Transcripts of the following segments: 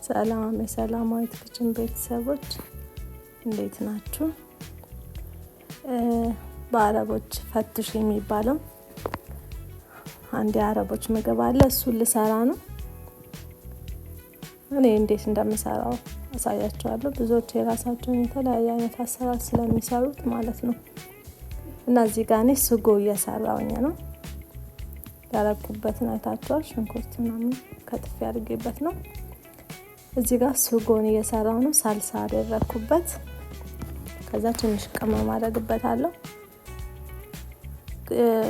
ሰላም የሰላማዊት ኪችን ቤተሰቦች እንዴት ናችሁ? በአረቦች ፈትሽ የሚባለው አንድ የአረቦች ምግብ አለ። እሱን ልሰራ ነው። እኔ እንዴት እንደምሰራው አሳያችኋለሁ። ብዙዎች የራሳቸውን የተለያየ አይነት አሰራር ስለሚሰሩት ማለት ነው። እና እዚህ ጋር እኔ ስጎ እየሰራሁኝ ነው። ያረኩበትን አይታችኋል። ሽንኩርት ምናምን ከትፌ አድርጌበት ነው። እዚህ ጋር ስጎን እየሰራሁ ነው። ሳልሳ አደረኩበት። ከዛ ትንሽ ቅመም አደርግበታለሁ።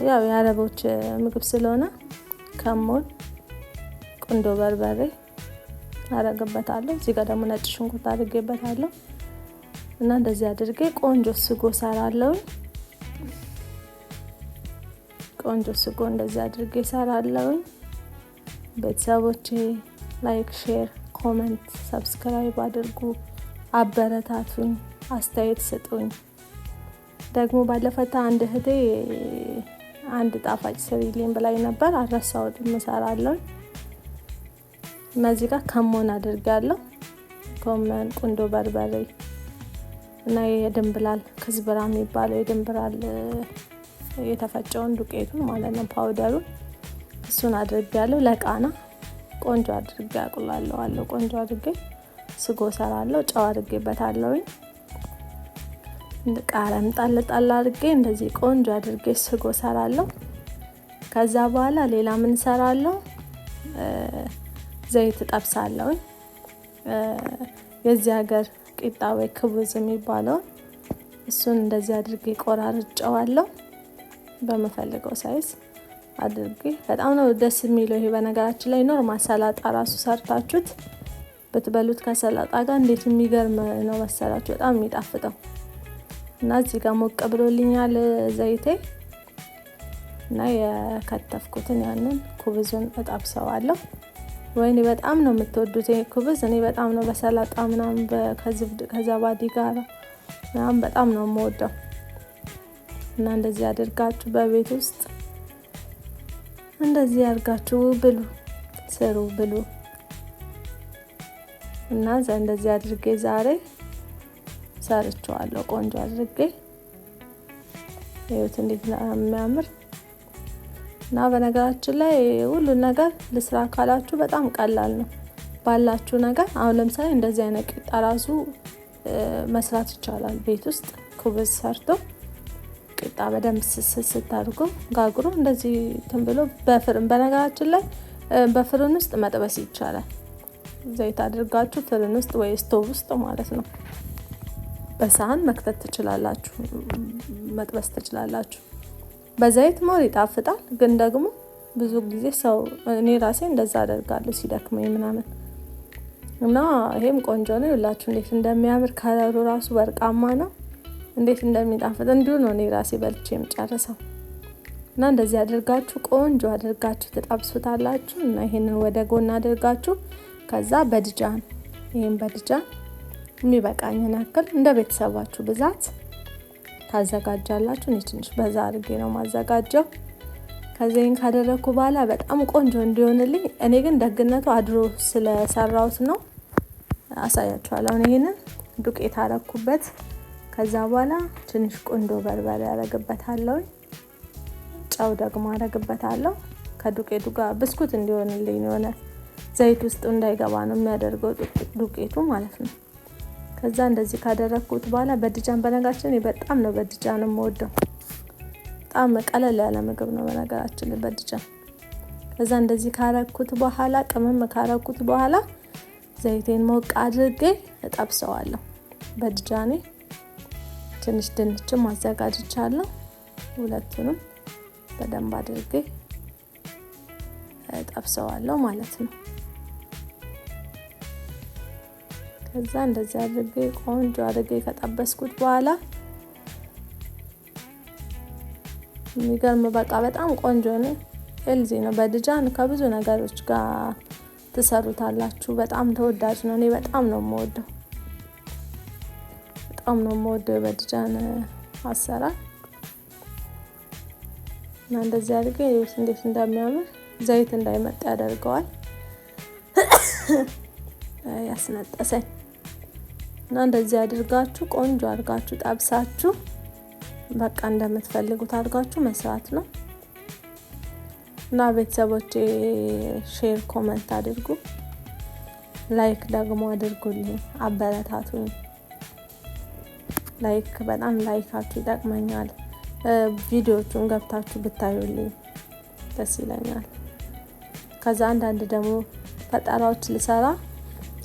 ያው የአረቦች ምግብ ስለሆነ ከሞን፣ ቁንዶ በርበሬ አደርግበታለሁ። እዚህ ጋር ደግሞ ነጭ ሽንኩርት አድርጌበታለሁ። እና እንደዚህ አድርጌ ቆንጆ ስጎ ሰራለሁ። ቆንጆ ስጎ እንደዚህ አድርጌ ሰራለሁ። ቤተሰቦቼ ላይክ፣ ሼር፣ ኮሜንት፣ ሰብስክራይብ አድርጉ፣ አበረታቱኝ፣ አስተያየት ስጡኝ። ደግሞ ባለፈታ አንድ እህቴ አንድ ጣፋጭ ስሪልኝ ብላኝ ነበር። አልረሳሁትም፣ እሰራለሁ። እዚህ ጋር ከሞን አድርጋለሁ። ኮመን፣ ቁንዶ በርበሬ እና የድንብላል ክዝብራ የሚባለው የድንብላል የተፈጨውን ዱቄቱን ማለት ነው፣ ፓውደሩን እሱን አድርጋለሁ። ለቃና ቆንጆ አድርጌ አቁላለዋለሁ። ቆንጆ አድርጌ ስጎ ሰራለሁ። ጨው አድርጌበታለሁ። ቃሪያም ጣል አድርጌ እንደዚህ ቆንጆ አድርጌ ስጎ ሰራለሁ። ከዛ በኋላ ሌላ ምን ሰራለሁ? ዘይት ጠብሳለሁ። የዚህ ሀገር ቂጣ ወይ ክቡዝ የሚባለው እሱን እንደዚህ አድርጌ ቆራርጬዋለሁ በመፈልገው ሳይዝ አድርጌ። በጣም ነው ደስ የሚለው ይሄ። በነገራችን ላይ ኖርማል ሰላጣ ራሱ ሰርታችሁት ብትበሉት ከሰላጣ ጋር እንዴት የሚገርም ነው መሰላችሁ። በጣም የሚጣፍጠው። እና እዚህ ጋር ሞቅ ብሎልኛል ዘይቴ እና የከተፍኩትን ያንን ኩብዙን እጠብሰዋለሁ። ወይኔ በጣም ነው የምትወዱት ይሄ ኩብዝ። እኔ በጣም ነው በሰላጣ ምናምን ከዛባዲ ጋር ምናምን በጣም ነው የምወደው። እና እንደዚህ አድርጋችሁ በቤት ውስጥ እንደዚህ አድርጋችሁ ብሉ፣ ስሩ፣ ብሉ። እና እንደዚህ አድርጌ ዛሬ ሰርቼዋለሁ ቆንጆ አድርጌ። ይኸውት እንዴት የሚያምር እና በነገራችን ላይ ሁሉን ነገር ልስራ ካላችሁ በጣም ቀላል ነው። ባላችሁ ነገር አሁን ለምሳሌ እንደዚህ አይነት ቂጣ ራሱ መስራት ይቻላል ቤት ውስጥ። ኩብዝ ሰርቶ ቂጣ በደንብ ስስት አድርጎ ጋግሮ እንደዚህ እንትን ብሎ በፍርን፣ በነገራችን ላይ በፍርን ውስጥ መጥበስ ይቻላል። ዘይት አድርጋችሁ ፍርን ውስጥ ወይ ስቶቭ ውስጥ ማለት ነው። በሳህን መክተት ትችላላችሁ፣ መጥበስ ትችላላችሁ። በዘይት ሞር ይጣፍጣል። ግን ደግሞ ብዙ ጊዜ ሰው እኔ ራሴ እንደዛ አደርጋለሁ ሲደክመኝ ምናምን። እና ይሄም ቆንጆ ነው። ይኸውላችሁ እንዴት እንደሚያምር ከለሩ ራሱ ወርቃማ ነው። እንዴት እንደሚጣፍጥ እንዲሁ ነው እኔ ራሴ በልቼ የምጨርሰው። እና እንደዚህ አድርጋችሁ ቆንጆ አድርጋችሁ ትጠብሱታላችሁ። እና ይሄንን ወደ ጎን አድርጋችሁ ከዛ በድጃን፣ ይሄን በድጃን የሚበቃኝን ያክል እንደ ቤተሰባችሁ ብዛት ታዘጋጃላችሁ። እኔ ትንሽ በዛ አድርጌ ነው ማዘጋጀው። ከዚህን ካደረኩ በኋላ በጣም ቆንጆ እንዲሆንልኝ እኔ ግን ደግነቱ አድሮ ስለሰራሁት ነው አሳያችኋለሁ። ይሄንን ዱቄት አረኩበት። ከዛ በኋላ ትንሽ ቁንዶ በርበሬ አረግበታለሁ። ጨው ደግሞ አረግበታለሁ። ከዱቄቱ ጋር ብስኩት እንዲሆንልኝ የሆነ ዘይት ውስጥ እንዳይገባ ነው የሚያደርገው ዱቄቱ ማለት ነው። ከዛ እንደዚህ ካደረኩት በኋላ በድጃን፣ በነገራችን በጣም ነው በድጃን የምወደው። በጣም ቀለል ያለ ምግብ ነው በነገራችን ላይ በድጃን። ከዛ እንደዚህ ካረኩት በኋላ ቅመም ካረኩት በኋላ ዘይቴን ሞቅ አድርጌ እጠብሰዋለሁ በድጃኔ። ትንሽ ድንችም አዘጋጅቻለሁ። ሁለቱንም በደንብ አድርጌ እጠብሰዋለሁ ማለት ነው። ከዛ እንደዚህ አድርጌ ቆንጆ አድርጌ ከጠበስኩት በኋላ የሚገርም በቃ በጣም ቆንጆ ነው። ሄልዚ ነው። በድጃን ከብዙ ነገሮች ጋር ትሰሩታላችሁ። በጣም ተወዳጅ ነው። እኔ በጣም ነው የምወደው። በጣም ነው የምወደው በድጃን አሰራር። እና እንደዚህ አድርጌ ይኸውት እንዴት እንደሚያምር ዘይት እንዳይመጣ ያደርገዋል። አስነጠሰኝ። እና እንደዚህ አድርጋችሁ ቆንጆ አድርጋችሁ ጠብሳችሁ በቃ እንደምትፈልጉት አድርጋችሁ መስራት ነው። እና ቤተሰቦቼ ሼር ኮመንት አድርጉ፣ ላይክ ደግሞ አድርጉልኝ፣ አበረታቱኝ። በጣም ላይካችሁ ይጠቅመኛል። ቪዲዮቹን ገብታችሁ ብታዩልኝ ደስ ይለኛል። ከዛ አንዳንድ ደግሞ ፈጠራዎች ልሰራ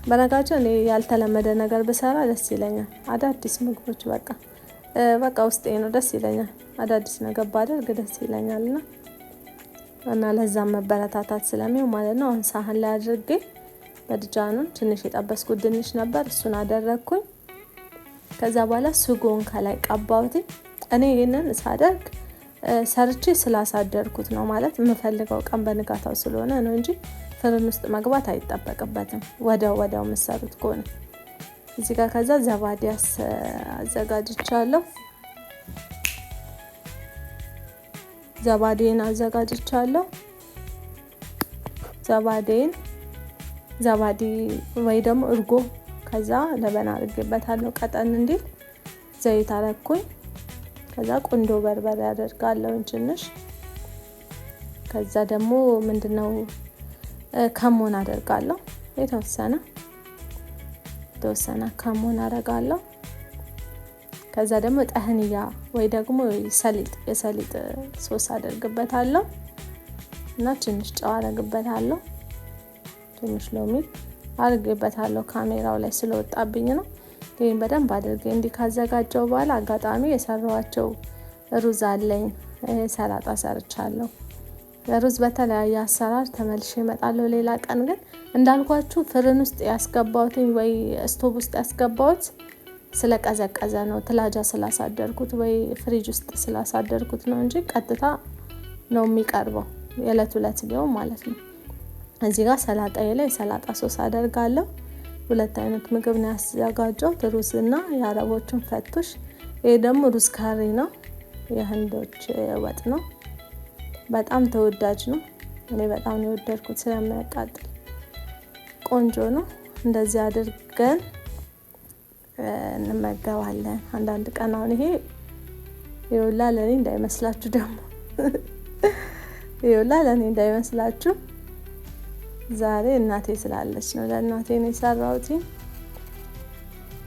በነገራችን እኔ ያልተለመደ ነገር ብሰራ ደስ ይለኛል። አዳዲስ ምግቦች በቃ ውስጤ ነው፣ ደስ ይለኛል። አዳዲስ ነገር ባደርግ ደስ ይለኛል። እና ለዛም መበረታታት ስለሚው ማለት ነው። አሁን ሳህን ላይ አድርጌ በድጃኑን ትንሽ የጠበስኩት ድንች ነበር፣ እሱን አደረግኩኝ። ከዛ በኋላ ስጎን ከላይ ቀባሁት። እኔ ይሄንን ሳደርግ ሰርቼ ስላሳደርኩት ነው ማለት የምፈልገው ቀን በንጋታው ስለሆነ ነው እንጂ ፍርን ውስጥ መግባት አይጠበቅበትም። ወዲያው መሰሩት ከሆነ እዚህ ጋር ከዛ ዘባዴ አዘጋጅቻለሁ። ዘባዴ ወይ ደግሞ እርጎ ከዛ ለበና አድርጌበታለሁ ቀጠን እንዲል። ዘይት አረኩኝ። ከዛ ቁንዶ በርበሬ አደርጋለሁ ትንሽ። ከዛ ደግሞ ምንድነው ከሞን አደርጋለሁ የተወሰነ ከሞን አደርጋለሁ። ከዛ ደግሞ ጠህንያ ወይ ደግሞ የሰሊጥ ሶስ አደርግበታለሁ እና ትንሽ ጨው አደርግበታለሁ። ትንሽ ሎሚ አድርጌበታለሁ። ካሜራው ላይ ስለወጣብኝ ነው። ይሄን በደንብ አድርጌ እንዲህ ካዘጋጀው በኋላ አጋጣሚ የሰራኋቸው ሩዝ አለኝ፣ ሰላጣ ሰርቻለሁ። ሩዝ በተለያየ አሰራር ተመልሼ እመጣለሁ ሌላ ቀን። ግን እንዳልኳችሁ ፍርን ውስጥ ያስገባሁት ወይ ስቶቭ ውስጥ ያስገባሁት ስለቀዘቀዘ ነው። ትላጃ ስላሳደርኩት ወይ ፍሪጅ ውስጥ ስላሳደርኩት ነው እንጂ ቀጥታ ነው የሚቀርበው የዕለት ቢሆን ማለት ነው። እዚህ ጋር ሰላጣዬ ላይ ሰላጣ ሶስ አደርጋለሁ። 2 አይነት ምግብ ነው ያዘጋጀሁት፣ ሩዝ እና የአረቦችን ፈቱሽ። ይሄ ደግሞ ሩዝ ካሪ ነው፣ የህንዶች ወጥ ነው። በጣም ተወዳጅ ነው። እኔ በጣም ነው የወደድኩት ስለሚያቃጥል ቆንጆ ነው። እንደዚህ አድርገን እንመገባለን አንዳንድ ቀን። አሁን ይሄ ይውላ ለኔ እንዳይመስላችሁ ደግሞ ዛሬ እናቴ ስላለች ነው፣ ለእናቴ ነው የሰራሁት።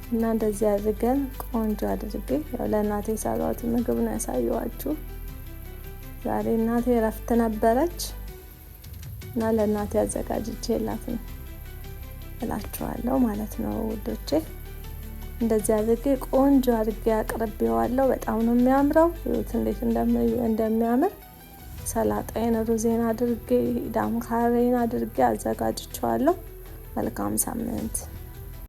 እና እንደዚህ አድርገን ቆንጆ አድርጌ ለእናቴ የሰራሁት ምግብ ነው ያሳየኋችሁ። ዛሬ እናቴ እረፍት ነበረች እና ለእናቴ አዘጋጅቼላት ነው እላችኋለሁ ማለት ነው ውዶቼ። እንደዚህ አድርጌ ቆንጆ አድርጌ አቅርቤዋለሁ። በጣም ነው የሚያምረው። ይሁት እንዴት እንደሚያምር። ሰላጣዬን ሩዜን አድርጌ ዳም ካሬን አድርጌ አዘጋጅቼዋለሁ። መልካም ሳምንት።